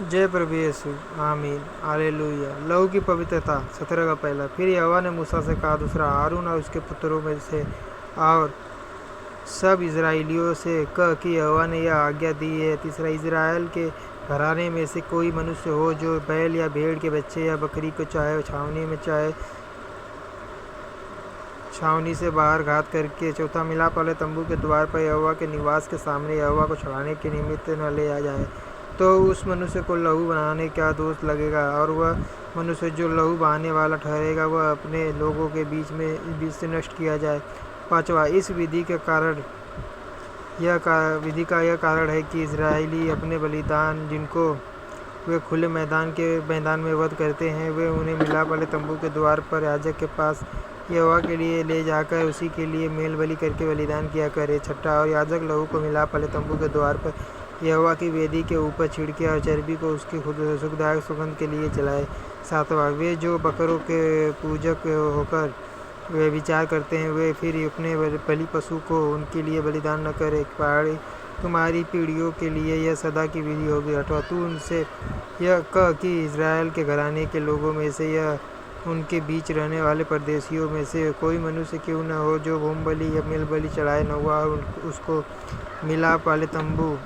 जय प्रभु यीशु। आमीन। हालेलुया। लहू की पवित्रता 17 का पहला। फिर यहोवा ने मूसा से कहा, दूसरा हारून और उसके पुत्रों में से और सब इजराइलियों से कह कि यहोवा ने यह आज्ञा दी है, तीसरा इजराइल के घराने में से कोई मनुष्य हो जो बैल या भेड़ के बच्चे या बकरी को चाहे छावनी में चाहे छावनी से बाहर घात करके चौथा मिलाप वाले तंबू के द्वार पर यहोवा के निवास के सामने यहोवा को चढ़ाने के निमित्त न ले आ जाए, तो उस मनुष्य को लहू बनाने का दोष लगेगा, और वह मनुष्य जो लहू बहाने वाला ठहरेगा वह अपने लोगों के बीच से नष्ट किया जाए। पांचवा, इस विधि का यह कारण है कि इजरायली अपने बलिदान जिनको वे खुले मैदान में वध करते हैं, वे उन्हें मिलाप वाले तंबू के द्वार पर याजक के पास यहोवा के लिए ले जाकर उसी के लिए मेल बलि करके बलिदान किया करे। छठा, और याजक लहू को मिलाप वाले तंबू के द्वार पर यहोवा की वेदी के ऊपर छिड़के और चर्बी को उसकी सुखदायक सुगंध के लिए जलाए। सातवां, वे जो बकरों के पूजक होकर वे विचार करते हैं, वे फिर अपने बलि पशु को उनके लिए बलिदान न करें। तुम्हारी पीढ़ियों के लिए यह सदा की विधि होगी। अठवा, तू उनसे यह कह कि इजराइल के घराने के लोगों में से या उनके बीच रहने वाले परदेशियों में से कोई मनुष्य क्यों न हो जो होम बलि या मेल बलि चढ़ाए। नौवा, और उसको मिलाप वाले तंबू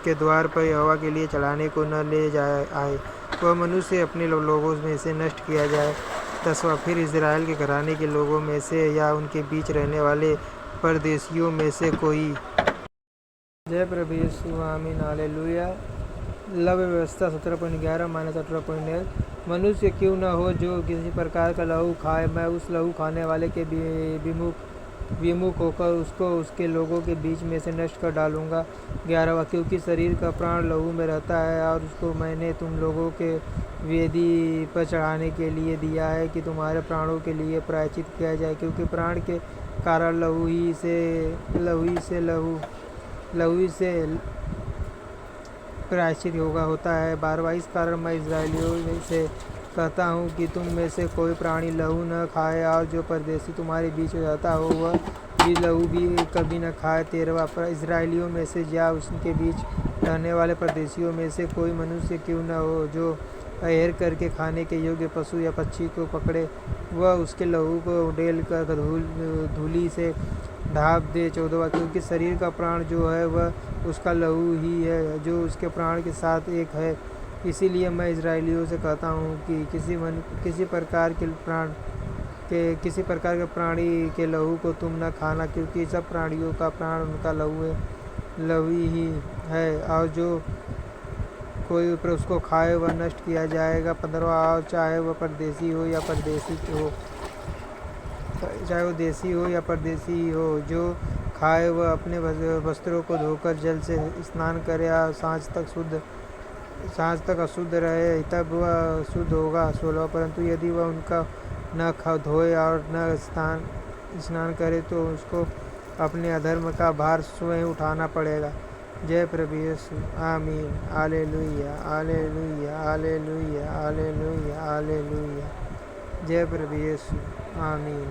के द्वार पर यहोवा के लिए चढ़ाने को न ले आए, वह मनुष्य अपने लोगों में से नष्ट किया जाए। 10वां, फिर इजराइल के घराने के लोगों में से या उनके बीच रहने वाले परदेशियों में से कोई। जय प्रभु यीशु। आमीन। हालेलुया। लव व्यवस्था 17.11-18.1। मनुष्य क्यों न हो जो किसी प्रकार का लहू खाए, मैं उस लहू खाने वाले के विमुख होकर उसको उसके लोगों के बीच में से नष्ट कर डालूंगा। 11वां, क्योंकि शरीर का प्राण लहू में रहता है और उसको मैंने तुम लोगों के वेदी पर चढ़ाने के लिए दिया है कि तुम्हारे प्राणों के लिए प्रायश्चित किया जाए, क्योंकि प्राण के कारण लहू से प्रायश्चित होता है। 12वां, इस कारण मैं इजराइलियों से कहता हूँ कि तुम में से कोई प्राणी लहू न खाए, और जो परदेशी तुम्हारे बीच में रहता हो वह भी लहू भी कभी न खाए। 13वां, इजराइलियों में से या उसके बीच रहने वाले परदेशियों में से कोई मनुष्य क्यों न हो जो अहेर करके खाने के योग्य पशु या पक्षी को पकड़े, वह उसके लहू को उडेल कर धूली से ढाँप दे। 14वां, क्योंकि शरीर का प्राण जो है वह उसका लहू ही है जो उसके प्राण के साथ एक है। इसीलिए मैं इजराइलियों से कहता हूँ कि किसी प्रकार के प्राणी के लहू को तुम न खाना, क्योंकि सब प्राणियों का प्राण उनका लहू ही है, और जो कोई उसको खाए वह नष्ट किया जाएगा। 15वां, चाहे वह परदेशी हो या परदेशी हो, जो खाए वह अपने वस्त्रों को धोकर जल से स्नान करे और सांझ तक अशुद्ध रहे, तब वह शुद्ध होगा। 16वां, परंतु यदि वह उनका न धोए और न स्नान करे तो उसको अपने अधर्म का भार स्वयं उठाना पड़ेगा। जय प्रभु यीशु। आमीन। Hallelujah. Hallelujah. Hallelujah. Hallelujah. Hallelujah. जय प्रभु यीशु। आमीन।